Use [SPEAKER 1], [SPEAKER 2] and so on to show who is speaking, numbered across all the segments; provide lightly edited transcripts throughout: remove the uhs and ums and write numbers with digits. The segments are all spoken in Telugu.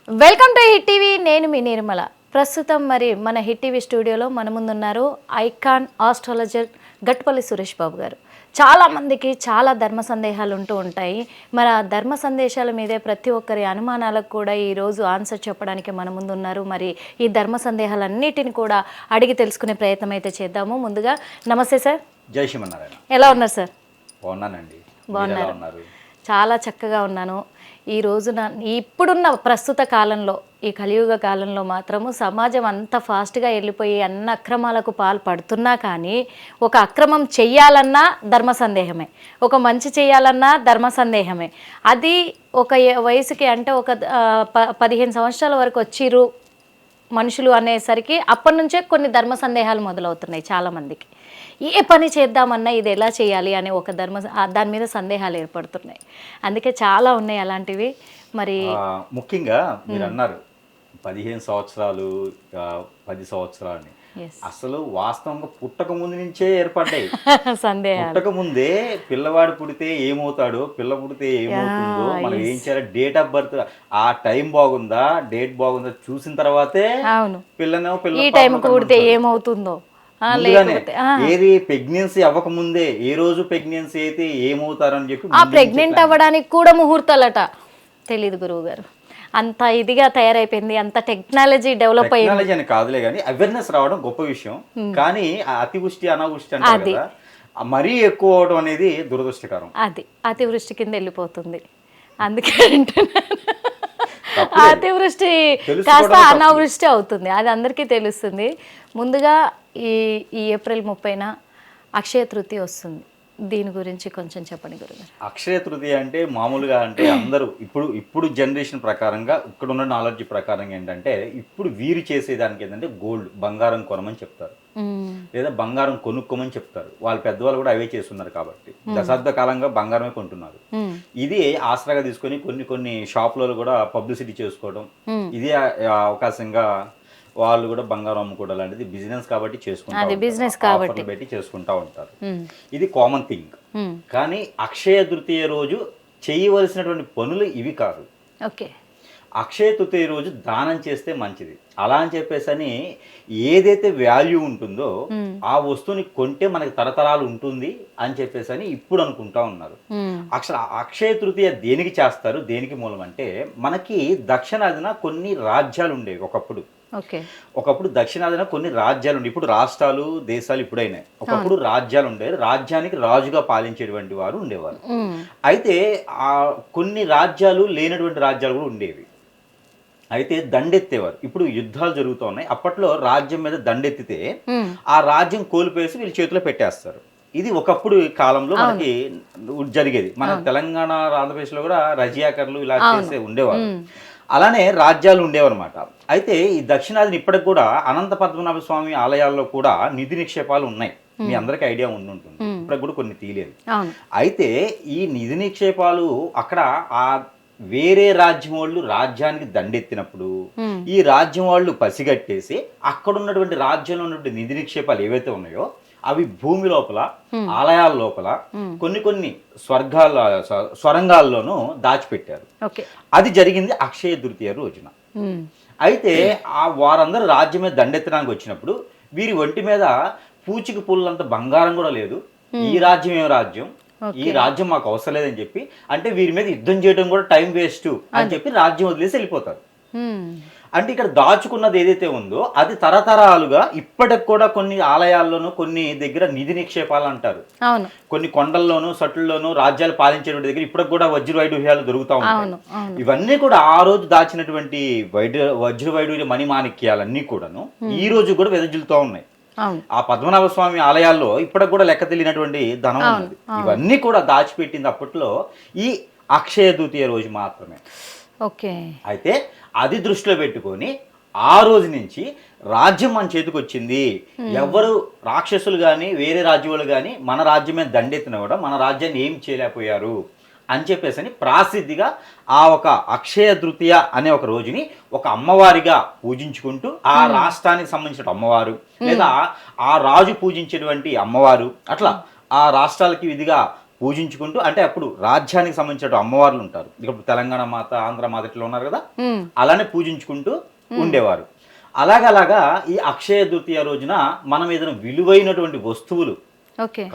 [SPEAKER 1] Welcome to hit TV. నేను మీ నిర్మల. ప్రస్తుతం మరి మన హిట్ టీవీ స్టూడియోలో మన ముందున్నారు ఐకాన్ ఆస్ట్రాలజర్ గట్పల్లి సురేష్ బాబు గారు. చాలామందికి చాలా ధర్మ సందేహాలు ఉంటూ ఉంటాయి. మరి ఆ ధర్మ సందేశాల మీదే ప్రతి ఒక్కరి అనుమానాలకు కూడా ఈరోజు ఆన్సర్ చెప్పడానికి మన ముందు ఉన్నారు. మరి ఈ ధర్మ సందేహాలన్నిటిని కూడా అడిగి తెలుసుకునే ప్రయత్నం అయితే చేద్దాము. ముందుగా నమస్తే సార్.
[SPEAKER 2] జై శ్రీమన్నారాయణ.
[SPEAKER 1] ఎలా ఉన్నారు సార్?
[SPEAKER 2] బాగున్నానండి.
[SPEAKER 1] బాగున్నారు. చాలా చక్కగా ఉన్నాను. ఈ రోజున ఇప్పుడున్న ప్రస్తుత కాలంలో, ఈ కలియుగ కాలంలో మాత్రము సమాజం అంత ఫాస్ట్గా వెళ్ళిపోయి అన్న అక్రమాలకు పాల్పడుతున్నా కానీ ఒక అక్రమం చెయ్యాలన్నా ధర్మ సందేహమే, ఒక మంచి చేయాలన్నా ధర్మ సందేహమే. అది ఒక వయసుకి అంటే ఒక 15 సంవత్సరాల వరకు వచ్చిర్రు మనుషులు అనేసరికి అప్పటి నుంచే కొన్ని ధర్మ సందేహాలు మొదలవుతున్నాయి చాలామందికి. ఏ పని చేద్దామన్నా ఇది ఎలా చేయాలి అనే ఒక దాని మీద సందేహాలు ఏర్పడుతున్నాయి. అందుకే చాలా ఉన్నాయి అలాంటివి. మరి
[SPEAKER 2] ముఖ్యంగా మీరు అన్నారు 15 సంవత్సరాలు 10 సంవత్సరాలని, అసలు వాస్తవంగా పుట్టక ముందు నుంచే ఏర్పడ్డాయి సందేహాలు. పుట్టక ముందే పిల్లవాడు పుడితే ఏమవుతాడో, పిల్ల పుడితే ఏమవుతుందో, మనం ఏం చేయాలి, డేట్ ఆఫ్ బర్త్ ఆ టైం బాగుందా, డేట్ బాగుందా చూసిన తర్వాతే పిల్లనో
[SPEAKER 1] ఈ టైం పుడితే ఏమవుతుందో,
[SPEAKER 2] ఏది ప్రెగ్నెన్సీ అవ్వక ముందే ఏ రోజు ప్రెగ్నెన్సీ అయితే ఏమవుతారని చెప్పి
[SPEAKER 1] ఆ ప్రెగ్నెంట్ అవ్వడానికి కూడా ముహూర్తాలట. తెలీదు గురువు గారు, అంత ఇదిగా తయారైపోయింది, అంత టెక్నాలజీ డెవలప్ అయ్యింది.
[SPEAKER 2] టెక్నాలజీ అని కాదులే కానీ అవేర్నెస్ రావడం గొప్ప విషయం. కానీ అతివృష్టి అనావృష్టి అంటారు కదా, మరీ ఎక్కువ అవడం అనేది దురదృష్టకరం.
[SPEAKER 1] అది అతివృష్టి కింద వెళ్ళిపోతుంది. అందుకే అతివృష్టి కాస్త అనావృష్టి అవుతుంది, అది అందరికీ తెలుస్తుంది. ముందుగా ఈ ఏప్రిల్ 30న అక్షయ తృతీయ వస్తుంది. దీని గురించి కొంచెం చెప్పండి గురుగారు.
[SPEAKER 2] అక్షయ తృతీయ అంటే మామూలుగా అంటే అందరూ ఇప్పుడు జనరేషన్ ప్రకారంగా ఇక్కడ ఉన్న నాలెడ్జ్ ప్రకారంగా ఏంటంటే ఇప్పుడు వీరు చేసేదానికి ఏంటంటే గోల్డ్, బంగారం కొనమని చెప్తారు, లేదా బంగారం కొనుక్కోమని చెప్తారు. వాళ్ళ పెద్దవాళ్ళు కూడా అవే చేస్తున్నారు కాబట్టి దశాబ్ద కాలంగా బంగారమే కొంటున్నారు. ఇది ఆసరాగా తీసుకొని కొన్ని షాపులలో కూడా పబ్లిసిటీ చేసుకోవడం, ఇదే అవకాశంగా వాళ్ళు కూడా బంగారం అమ్ముకోవడం లాంటిది బిజినెస్ కాబట్టి చేసుకుంటారు, పెట్టి చేసుకుంటా ఉంటారు. ఇది కామన్ థింగ్. కానీ అక్షయ తృతీయ రోజు చేయవలసినటువంటి పనులు ఇవి కాదు. అక్షయ తృతీయ రోజు దానం చేస్తే మంచిది. అలా అని చెప్పేసి ఏదైతే వాల్యూ ఉంటుందో ఆ వస్తువుని కొంటే మనకి తరతరాలు ఉంటుంది అని చెప్పేసి ఇప్పుడు అనుకుంటా ఉన్నారు. అక్షయ తృతీయ దేనికి చేస్తారు, దేనికి మూలం అంటే, మనకి దక్షిణాదిన కొన్ని రాజ్యాలు ఉండేవి ఒకప్పుడు దక్షిణాదిన కొన్ని రాజ్యాలు ఉండే. ఇప్పుడు రాష్ట్రాలు, దేశాలు ఇప్పుడైనాయి. ఒకప్పుడు రాజ్యాలు ఉండేవి. రాజ్యానికి రాజుగా పాలించేటువంటి వారు ఉండేవారు. అయితే ఆ కొన్ని రాజ్యాలు లేనటువంటి రాజ్యాలు కూడా ఉండేవి. అయితే దండెత్తేవారు. ఇప్పుడు యుద్ధాలు జరుగుతూ ఉన్నాయి. అప్పట్లో రాజ్యం మీద దండెత్తితే ఆ రాజ్యం కోల్పోయేసి వీళ్ళ చేతిలో పెట్టేస్తారు. ఇది ఒకప్పుడు కాలంలో మనకి జరిగేది. మన తెలంగాణ, ఆంధ్రప్రదేశ్ లో కూడా రజియాకర్లు ఇలా చేసే ఉండేవారు. అలానే రాజ్యాలు ఉండేవన్నమాట. అయితే ఈ దక్షిణాదిని ఇప్పటికి కూడా అనంత పద్మనాభ స్వామి ఆలయాల్లో కూడా నిధి నిక్షేపాలు ఉన్నాయి. మీ అందరికీ ఐడియా ఉంటుంది. ఇప్పటికి కూడా కొన్ని తీయలేదు. అయితే ఈ నిధి నిక్షేపాలు అక్కడ ఆ వేరే రాజ్యం వాళ్ళు రాజ్యానికి దండెత్తినప్పుడు ఈ రాజ్యం వాళ్ళు పసిగట్టేసి అక్కడ ఉన్నటువంటి రాజ్యంలో ఉన్నటువంటి నిధి నిక్షేపాలు ఏవైతే ఉన్నాయో అవి భూమి లోపల, ఆలయాల లోపల, కొన్ని స్వరంగాల్లోనూ దాచిపెట్టారు. అది జరిగింది అక్షయ తృతీయ రోజున. అయితే వారందరూ రాజ్యం మీద దండెత్తడానికి వచ్చినప్పుడు వీరి ఒంటి మీద పూచికి పుల్లంత బంగారం కూడా లేదు. ఈ రాజ్యం ఏం రాజ్యం, ఈ రాజ్యం మాకు అవసరం లేదని చెప్పి, అంటే వీరి మీద యుద్ధం చేయడం కూడా టైం వేస్ట్ అని చెప్పి రాజ్యం వదిలేసి వెళ్ళిపోతారు. అంటే ఇక్కడ దాచుకున్నది ఏదైతే ఉందో అది తరతరాలుగా ఇప్పటికి కూడా కొన్ని ఆలయాల్లోనూ, కొన్ని దగ్గర నిధి నిక్షేపాలు అంటారు. కొన్ని కొండల్లోనూ, సట్టుల్లోనూ రాజ్యాలు పాలించేటువంటి దగ్గర ఇప్పటికి కూడా వజ్ర వైడూర్యాలు దొరుకుతా ఉంటాయి. ఇవన్నీ కూడా ఆ రోజు దాచినటువంటి వజ్ర వైడూర్య మణిమాణిక్యాలన్నీ కూడాను ఈ రోజు కూడా వెదజల్లుతూ ఉన్నాయి. ఆ పద్మనాభ స్వామి ఆలయాల్లో ఇప్పటికి కూడా లెక్క తెలియనటువంటి ధనం ఉన్నది. ఇవన్నీ కూడా దాచిపెట్టింది అప్పట్లో ఈ అక్షయ తృతీయ రోజు మాత్రమే. అయితే అది దృష్టిలో పెట్టుకొని ఆ రోజు నుంచి రాజ్యం మన చేతికి వచ్చింది. ఎవరు రాక్షసులు కానీ వేరే రాజ్యాలు కానీ మన రాజ్యమే దండెత్తిన కూడా మన రాజ్యాన్ని ఏం చేయలేకపోయారు అని చెప్పేసి ప్రాసిద్ధిగా ఆ ఒక అక్షయ తృతీయ అనే ఒక రోజుని ఒక అమ్మవారిగా పూజించుకుంటూ ఆ రాష్ట్రానికి సంబంధించిన అమ్మవారు, లేదా ఆ రాజు పూజించేటువంటి అమ్మవారు, అట్లా ఆ రాష్ట్రాలకి విధిగా పూజించుకుంటూ, అంటే అప్పుడు రాజ్యానికి సంబంధించిన అమ్మవార్లు ఉంటారు, ఇప్పుడు తెలంగాణ మాత, ఆంధ్ర మాత ఇట్లా ఉన్నారు కదా, అలానే పూజించుకుంటూ ఉండేవారు. అలాగలాగా ఈ అక్షయ తృతీయ రోజున మనం ఏదైనా విలువైనటువంటి వస్తువులు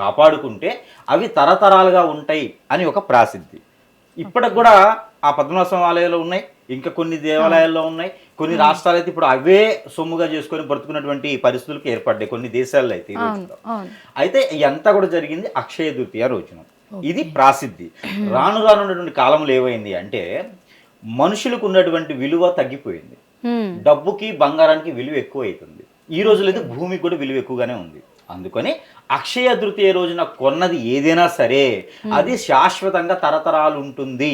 [SPEAKER 2] కాపాడుకుంటే అవి తరతరాలుగా ఉంటాయి అని ఒక ప్రాసిద్ధి. ఇప్పటికి కూడా ఆ పద్మనాభ ఆలయాలు ఉన్నాయి, ఇంకా కొన్ని దేవాలయాల్లో ఉన్నాయి, కొన్ని రాష్ట్రాలు అయితే ఇప్పుడు అవే సొమ్ముగా చేసుకొని బ్రతుకున్నటువంటి పరిస్థితులకు ఏర్పడ్డాయి కొన్ని దేశాల్లో అయితే ఈ రోజుల్లో. అయితే ఇదంతా కూడా జరిగింది అక్షయ తృతీయ రోజున. ఇది ప్రాసిద్ధి. రాను రానున్నటువంటి కాలంలో ఏమైంది అంటే మనుషులకు ఉన్నటువంటి విలువ తగ్గిపోయింది, డబ్బుకి బంగారానికి విలువ ఎక్కువ అవుతుంది. ఈ రోజులో అయితే భూమికి కూడా విలువ ఎక్కువగానే ఉంది. అందుకని అక్షయ తృతీయ రోజున కొన్నది ఏదైనా సరే అది శాశ్వతంగా తరతరాలు ఉంటుంది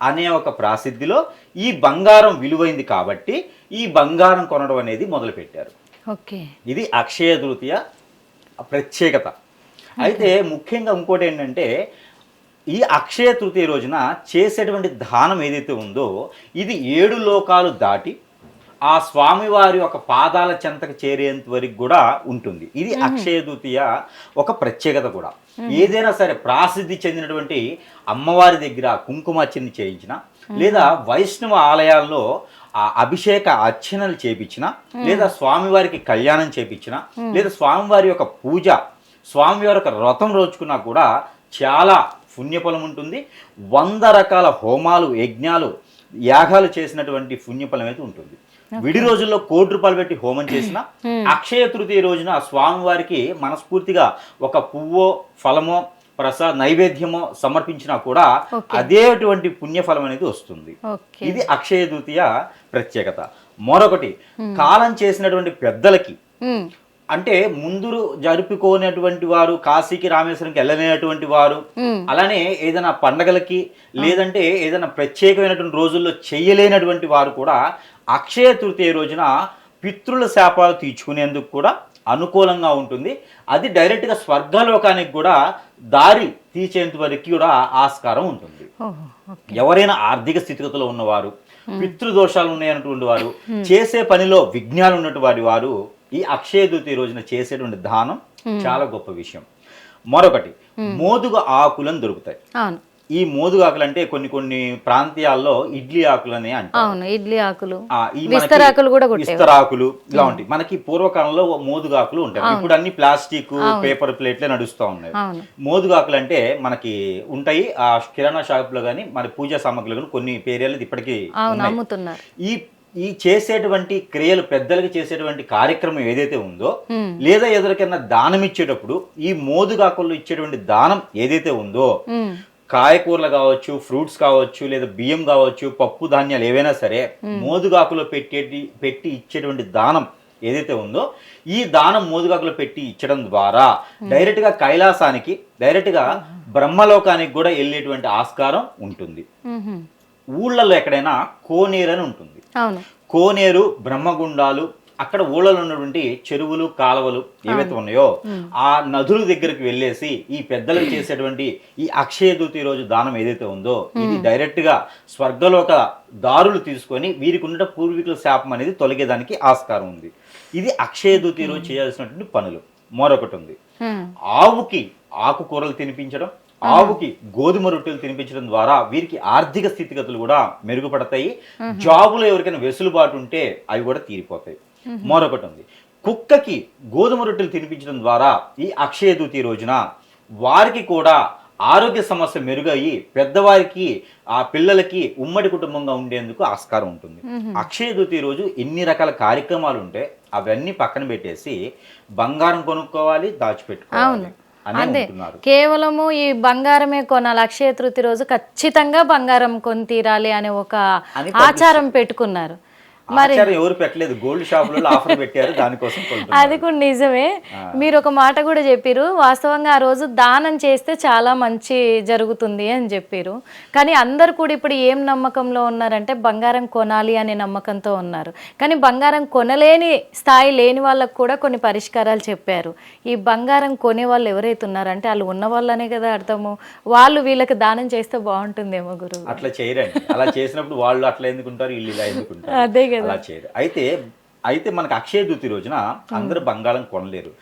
[SPEAKER 2] అనే ఒక ప్రాసిద్ధిలో ఈ బంగారం విలువైంది కాబట్టి ఈ బంగారం కొనడం అనేది మొదలుపెట్టారు. ఇది అక్షయ తృతీయ ప్రత్యేకత. అయితే ముఖ్యంగా ఇంకోటి ఏంటంటే ఈ అక్షయ తృతీయ రోజున చేసేటువంటి దానం ఏదైతే ఉందో ఇది 7 లోకాలు దాటి ఆ స్వామివారి ఒక పాదాల చెంతకు చేరేంత వరకు కూడా ఉంటుంది. ఇది అక్షయ తృతీయ ఒక ప్రత్యేకత కూడా. ఏదైనా సరే ప్రాసిద్ధి చెందినటువంటి అమ్మవారి దగ్గర కుంకుమార్చన చేయించిన, లేదా వైష్ణవ ఆలయాల్లో ఆ అభిషేక అర్చనలు చేపించిన, లేదా స్వామివారికి కళ్యాణం చేపించిన, లేదా స్వామివారి యొక్క పూజ, స్వామివారి యొక్క వ్రతం రోజుకున్నా కూడా చాలా పుణ్యఫలం ఉంటుంది. 100 రకాల హోమాలు, యజ్ఞాలు, యాగాలు చేసినటువంటి పుణ్యఫలం అయితే ఉంటుంది. విడి రోజుల్లో 1 కోటి రూపాయలు పెట్టి హోమం చేసిన అక్షయ తృతీయ రోజున స్వామివారికి మనస్ఫూర్తిగా ఒక పువ్వో, ఫలమో, నైవేద్యమో సమర్పించినా కూడా అదేటువంటి పుణ్యఫలం అనేది వస్తుంది. ఇది అక్షయ తృతీయ ప్రత్యేకత. మరొకటి, కాలం చేసినటువంటి పెద్దలకి, అంటే ముందు జరుపుకోనటువంటి వారు, కాశీకి రామేశ్వరంకి వెళ్ళలేనటువంటి వారు, అలానే ఏదైనా పండగలకి లేదంటే ఏదైనా ప్రత్యేకమైనటువంటి రోజుల్లో చేయలేనటువంటి వారు కూడా అక్షయ తృతీయ రోజున పితృల శాపాలు తీర్చుకునేందుకు కూడా అనుకూలంగా ఉంటుంది. అది డైరెక్ట్గా స్వర్గలోకానికి కూడా దారి తీసేంత వరకు కూడా ఆస్కారం ఉంటుంది. ఎవరైనా ఆర్థిక స్థితిగతులు ఉన్నవారు, పితృదోషాలు ఉన్నాయన్నటువంటి వారు, చేసే పనిలో విఘ్నాలు ఉన్నటువంటి వారు ఈ అక్షయ తృతీయ రోజున చేసేటువంటి దానం చాలా గొప్ప విషయం. మరొకటి, మోదుగ ఆకులను దొరుకుతాయి. ఈ మోదుగ ఆకులు అంటే కొన్ని ప్రాంతాల్లో ఇడ్లీ ఆకులు అని అంటారు.
[SPEAKER 1] ఇడ్లీ ఆకులు, విస్తరాకులు
[SPEAKER 2] ఇలా ఉంటాయి. మనకి పూర్వకాలంలో మోదుగాకులు ఉంటాయి. ఇప్పుడు అన్ని ప్లాస్టిక్, పేపర్ ప్లేట్లే నడుస్తూ ఉన్నాయి. మోదుగాకులు అంటే మనకి ఉంటాయి ఆ కిరాణా షాప్ లో గానీ, మన పూజా సామాగ్రిలో కొన్ని పేర్లు ఇప్పటికీ
[SPEAKER 1] అమ్ముతున్నారు.
[SPEAKER 2] ఈ చేసేటువంటి క్రియలు, పెద్దలకి చేసేటువంటి కార్యక్రమం ఏదైతే ఉందో, లేదా ఎవరికైనా దానం ఇచ్చేటప్పుడు ఈ మోదుగాకుల్లో ఇచ్చేటువంటి దానం ఏదైతే ఉందో, కాయకూరలు కావచ్చు, ఫ్రూట్స్ కావచ్చు, లేదా బియ్యం కావచ్చు, పప్పు ధాన్యాలు ఏవైనా సరే మోదుగాకులో పెట్టి ఇచ్చేటువంటి దానం ఏదైతే ఉందో, ఈ దానం మోదుగాకులో పెట్టి ఇచ్చడం ద్వారా డైరెక్ట్ గా కైలాసానికి, డైరెక్ట్ గా బ్రహ్మలోకానికి కూడా వెళ్ళేటువంటి ఆస్కారం ఉంటుంది. ఊళ్ళల్లో ఎక్కడైనా కోనేరు అని ఉంటుంది. కోనేరు, బ్రహ్మగుండాలు, అక్కడ ఊళ్ళలో ఉన్నటువంటి చెరువులు, కాలువలు ఏవైతే ఉన్నాయో ఆ నదుల దగ్గరికి వెళ్ళేసి ఈ పెద్దలకు చేసేటువంటి ఈ అక్షయ తృతీయ రోజు దానం ఏదైతే ఉందో ఇది డైరెక్ట్ గా స్వర్గలోక దారులు తీసుకొని వీరికి ఉన్న పూర్వీకుల శాపం అనేది తొలగేదానికి ఆస్కారం ఉంది. ఇది అక్షయ తృతీయ రోజు చేయాల్సినటువంటి పనులు. మరొకటి ఉంది, ఆవుకి ఆకుకూరలు తినిపించడం, ఆవుకి గోధుమ రొట్టెలు తినిపించడం ద్వారా వీరికి ఆర్థిక స్థితిగతులు కూడా మెరుగుపడతాయి. జాబులో ఎవరికైనా వెసులుబాటు ఉంటే అవి కూడా తీరిపోతాయి. మరొకటి ఉంది, కుక్కకి గోధుమ రొట్టెలు తినిపించడం ద్వారా ఈ అక్షయ తృతీయ రోజున వారికి కూడా ఆరోగ్య సమస్య మెరుగయ్యి పెద్దవారికి, ఆ పిల్లలకి ఉమ్మడి కుటుంబంగా ఉండేందుకు ఆస్కారం ఉంటుంది. అక్షయ తృతీయ రోజు ఎన్ని రకాల కార్యక్రమాలు ఉంటే అవన్నీ పక్కన పెట్టేసి బంగారం కొనుక్కోవాలి, దాచిపెట్టుకోవాలి.
[SPEAKER 1] అదే, కేవలము ఈ బంగారమే కొనాలి, అక్షయ తృతీయ రోజు ఖచ్చితంగా బంగారం కొని తీరాలి అనే ఒక ఆచారం పెట్టుకున్నారు.
[SPEAKER 2] మరి ఎవరు పెట్టలేదు, గోల్డ్ షాపులలో ఆఫర్ పెట్టారు దానికోసం.
[SPEAKER 1] అది కూడా నిజమే. మీరు ఒక మాట కూడా చెప్పారు, వాస్తవంగా ఆ రోజు దానం చేస్తే చాలా మంచి జరుగుతుంది అని చెప్పారు. కానీ అందరు కూడా ఇప్పుడు ఏం నమ్మకంలో ఉన్నారంటే బంగారం కొనాలి అనే నమ్మకంతో ఉన్నారు. కానీ బంగారం కొనలేని స్థాయి లేని వాళ్ళకు కూడా కొన్ని పరిష్కారాలు చెప్పారు. ఈ బంగారం కొనే వాళ్ళు ఎవరైతే ఉన్నారంటే వాళ్ళు ఉన్న వాళ్ళనే కదా అర్థము, వాళ్ళు వీళ్ళకి దానం చేస్తే బాగుంటుందేమో గురువు.
[SPEAKER 2] అట్లా చేయరండి. అలా చేసినప్పుడు వాళ్ళు అట్లా ఎందుకుంటారు, వీళ్ళు ఇలా ఎందుకుంటారు,
[SPEAKER 1] అదే కదా.
[SPEAKER 2] అలా చేయరు. అయితే అయితే మనకు అక్షయ తృతీయ రోజున అందరూ బంగారం కొనలేరు.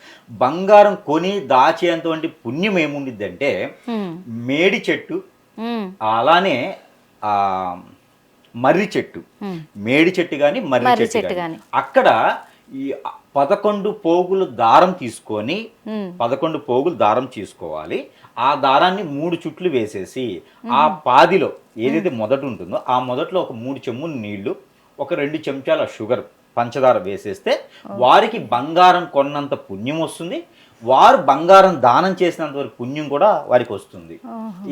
[SPEAKER 2] బంగారం కొని దాచేంతవంటి పుణ్యం ఏముండిద్ది అంటే మేడి చెట్టు, అలానే ఆ మర్రి చెట్టు, మేడి చెట్టు కానీ మర్రి చెట్టు కానీ అక్కడ ఈ 11 పోగులు దారం తీసుకొని 11 పోగులు దారం తీసుకోవాలి. ఆ దారాన్ని 3 చుట్లు వేసేసి ఆ పాదిలో ఏదైతే మొదట ఉంటుందో ఆ మొదట్లో ఒక 3 చెంబులు నీళ్లు, ఒక 2 చెంచాల షుగర్, పంచదార వేసేస్తే వారికి బంగారం కొన్నంత పుణ్యం వస్తుంది. వారు బంగారం దానం చేసినంత వరకు పుణ్యం కూడా వారికి వస్తుంది.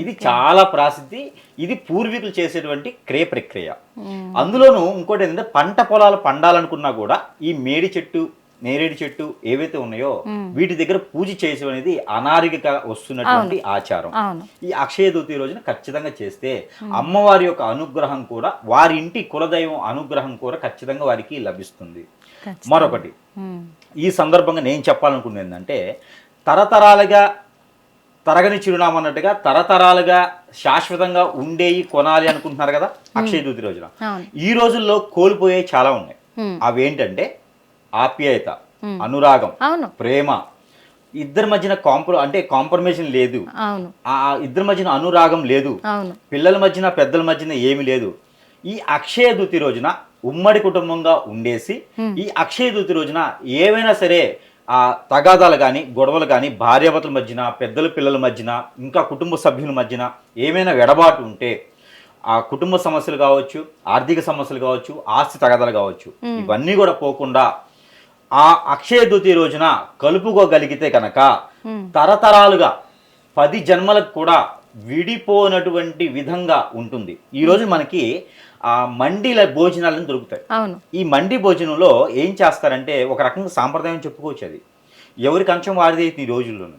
[SPEAKER 2] ఇది చాలా ప్రసిద్ధి. ఇది పూర్వీకులు చేసేటువంటి ప్రక్రియ. అందులోనూ ఇంకోటి ఏంటంటే పంట పొలాలు పండాలనుకున్నా కూడా ఈ మేడి చెట్టు, నేరేడు చెట్టు ఏవైతే ఉన్నాయో వీటి దగ్గర పూజ చేసేది అనేది అనారోగ్య వస్తున్నటువంటి ఆచారం. ఈ అక్షయ తృతీయ రోజున ఖచ్చితంగా చేస్తే అమ్మవారి యొక్క అనుగ్రహం కూడా, వారి ఇంటి కులదైవం అనుగ్రహం కూడా ఖచ్చితంగా వారికి లభిస్తుంది. మరొకటి ఈ సందర్భంగా నేను చెప్పాలనుకున్నది ఏంటంటే, తరతరాలుగా తరగని చిరునామా అన్నట్టుగా తరతరాలుగా శాశ్వతంగా ఉండేవి కొనాలి అనుకుంటున్నారు కదా అక్షయ తృతీయ రోజున. ఈ రోజుల్లో కోల్పోయే చాలా ఉన్నాయి. అవేంటంటే ఆప్యాయత, అనురాగం, ప్రేమ, ఇద్దరి మధ్యన కాంప్రమైజేషన్ లేదు, ఆ ఇద్దరి మధ్యన అనురాగం లేదు, పిల్లల మధ్యన పెద్దల మధ్యన ఏమి లేదు. ఈ అక్షయ తృతీయ రోజున ఉమ్మడి కుటుంబంగా ఉండేసి ఈ అక్షయ తృతీయ రోజున ఏవైనా సరే ఆ తగాదాలు కానీ గొడవలు కానీ భార్యాభర్తల మధ్యన, పెద్దల పిల్లల మధ్యన, ఇంకా కుటుంబ సభ్యుల మధ్యన ఏమైనా వెడబాటు ఉంటే ఆ కుటుంబ సమస్యలు కావచ్చు, ఆర్థిక సమస్యలు కావచ్చు, ఆస్తి తగాదాలు కావచ్చు, ఇవన్నీ కూడా పోకుండా ఆ అక్షయ తృతీయ రోజున కలుపుకోగలిగితే కనుక తరతరాలుగా 10 జన్మలకు కూడా విడిపోనటువంటి విధంగా ఉంటుంది. ఈ రోజు మనకి ఆ మండీల భోజనాలను దొరుకుతాయి. ఈ మండీ భోజనంలో ఏం చేస్తారంటే ఒక రకంగా సాంప్రదాయం చెప్పుకోవచ్చు. అది ఎవరి కంచం వారిది ఈ రోజుల్లోనూ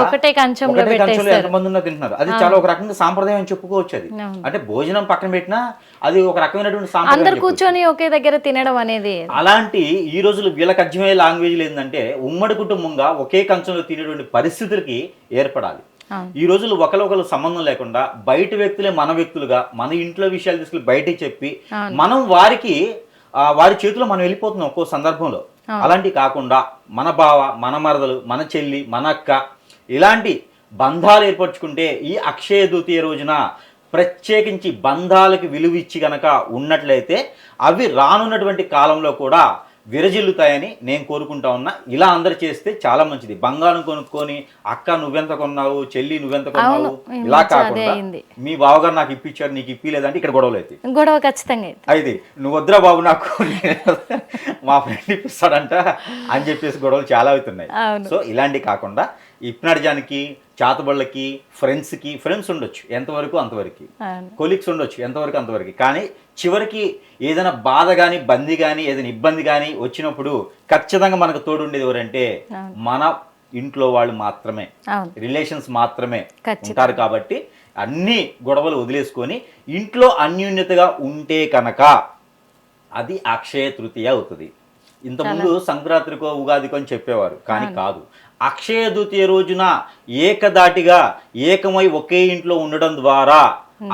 [SPEAKER 1] ఒకటే కంచంలో
[SPEAKER 2] ఎంతమంది ఉన్నా తింటున్నారు. అది చాలా ఒక రకంగా సాంప్రదాయం చెప్పుకోవచ్చు. అది అంటే భోజనం పక్కన పెట్టినా అది ఒక రకమైనటువంటి
[SPEAKER 1] సాంప్రదాయం, కూర్చొని ఒకే దగ్గర తినడం అనేది.
[SPEAKER 2] అలాంటి ఈ రోజులు వీళ్ళకి అర్థమయ్యే లాంగ్వేజ్లు ఏంటంటే ఉమ్మడి కుటుంబంగా ఒకే కంచంలో తినేటువంటి పరిస్థితులకి ఏర్పడాలి. ఈ రోజులు ఒకరికొకరు సంబంధం లేకుండా బయట వ్యక్తులే మన వ్యక్తులుగా మన ఇంట్లో విషయాలు తీసుకుని బయటకి చెప్పి మనం వారి చేతిలో మనం వెళ్ళిపోతున్నాం ఒక్కో సందర్భంలో. అలాంటివి కాకుండా మన బావ, మన మరదలు, మన చెల్లి, మన అక్క ఇలాంటి బంధాలు ఏర్పరచుకుంటే ఈ అక్షయ తృతీయ రోజున ప్రత్యేకించి బంధాలకు విలువ ఇచ్చి గనక ఉన్నట్లయితే అవి రానున్నటువంటి కాలంలో కూడా విరజిల్లుతాయని నేను కోరుకుంటా ఉన్నా. ఇలా అందరు చేస్తే చాలా మంచిది. బంగారం కొనుక్కొని అక్క నువ్వెంత కొన్నావు, చెల్లి నువ్వెంత కొన్నావు ఇలా కాకుండా మీ బావగారు నాకు ఇప్పించారు నీకు ఇప్పిలేదంటే ఇక్కడ గొడవలు అయితే
[SPEAKER 1] గొడవ ఖచ్చితంగా అయితే
[SPEAKER 2] నువ్వు వద్దురా బాబు నాకు మా ఫ్రెండ్ ఇప్పిస్తాడంట అని చెప్పేసి గొడవలు చాలా అవుతున్నాయి. సో ఇలాంటివి కాకుండా ఇప్పినడిజానికి, చాతబళ్ళకి, ఫ్రెండ్స్ ఉండొచ్చు ఎంతవరకు అంతవరకు, కొలీగ్స్ ఉండొచ్చు ఎంతవరకు అంతవరకు. కానీ చివరికి ఏదైనా బాధ కానీ బందీ కానీ ఏదైనా ఇబ్బంది కానీ వచ్చినప్పుడు ఖచ్చితంగా మనకు తోడుండేది ఎవరంటే మన ఇంట్లో వాళ్ళు మాత్రమే, రిలేషన్స్ మాత్రమే ఉంటారు. కాబట్టి అన్ని గొడవలు వదిలేసుకొని ఇంట్లో అన్యోన్యతగా ఉంటే కనుక అది అక్షయ తృతీయ అవుతుంది. ఇంతకుముందు సంక్రాంతికో ఉగాదికో అని చెప్పేవారు, కానీ కాదు. అక్షయ తృతీయ రోజున ఏకదాటిగా ఏకమై ఒకే ఇంట్లో ఉండడం ద్వారా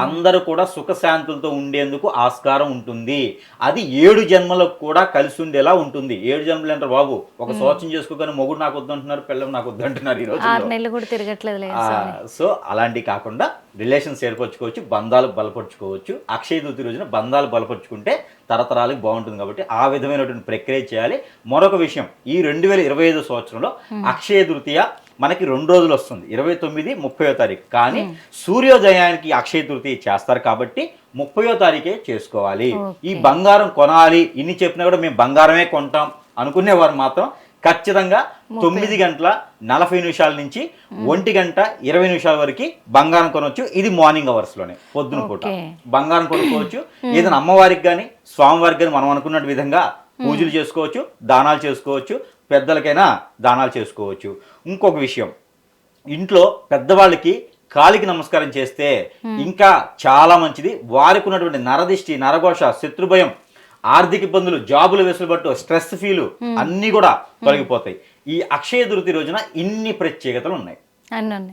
[SPEAKER 2] అందరూ కూడా సుఖశాంతులతో ఉండేందుకు ఆస్కారం ఉంటుంది. అది 7 జన్మలకు కూడా కలిసి ఉండేలా ఉంటుంది. 7 జన్మలు అంటారు బాబు, ఒక సంవత్సరం చేసుకోగానే మొగుడు నాకు వద్దంటున్నారు, పిల్లలు నాకు వద్దంటున్నారు ఈ రోజు. సో అలాంటివి కాకుండా రిలేషన్స్ ఏర్పరచుకోవచ్చు, బంధాలు బలపరుచుకోవచ్చు. అక్షయ తృతీయ రోజున బంధాలు బలపరుచుకుంటే తరతరాలకు బాగుంటుంది. కాబట్టి ఆ విధమైనటువంటి ప్రక్రియ చేయాలి. మరొక విషయం, ఈ 2025 సంవత్సరంలో అక్షయ తృతీయ మనకి 2 రోజులు వస్తుంది, 29, 30వ తారీఖు. కానీ సూర్యోదయానికి అక్షయ తృతీయ చేస్తారు కాబట్టి 30వ తారీఖే చేసుకోవాలి. ఈ బంగారం కొనాలి ఇన్ని చెప్పినా కూడా మేము బంగారమే కొంటాం అనుకునేవారు మాత్రం ఖచ్చితంగా 9:40 నుంచి 1:20 వరకు బంగారం కొనవచ్చు. ఇది మార్నింగ్ అవర్స్ లోనే, పొద్దున పూట బంగారం కొనుక్కోవచ్చు. ఏదైనా అమ్మవారికి కానీ స్వామివారికి కానీ మనం అనుకున్న విధంగా పూజలు చేసుకోవచ్చు, దానాలు చేసుకోవచ్చు, పెద్దలకైనా దానాలు చేసుకోవచ్చు. ఇంకొక విషయం, ఇంట్లో పెద్దవాళ్ళకి కాలికి నమస్కారం చేస్తే ఇంకా చాలా మంచిది. వారికి ఉన్నటువంటి నరదిష్టి, నరఘోష, శత్రుభయం, ఆర్థిక ఇబ్బందులు, జాబులు వెసులుబట్టు, స్ట్రెస్ ఫీలు అన్నీ కూడా తొలగిపోతాయి. ఈ అక్షయ తృతీయ రోజున ఇన్ని ప్రత్యేకతలు ఉన్నాయి.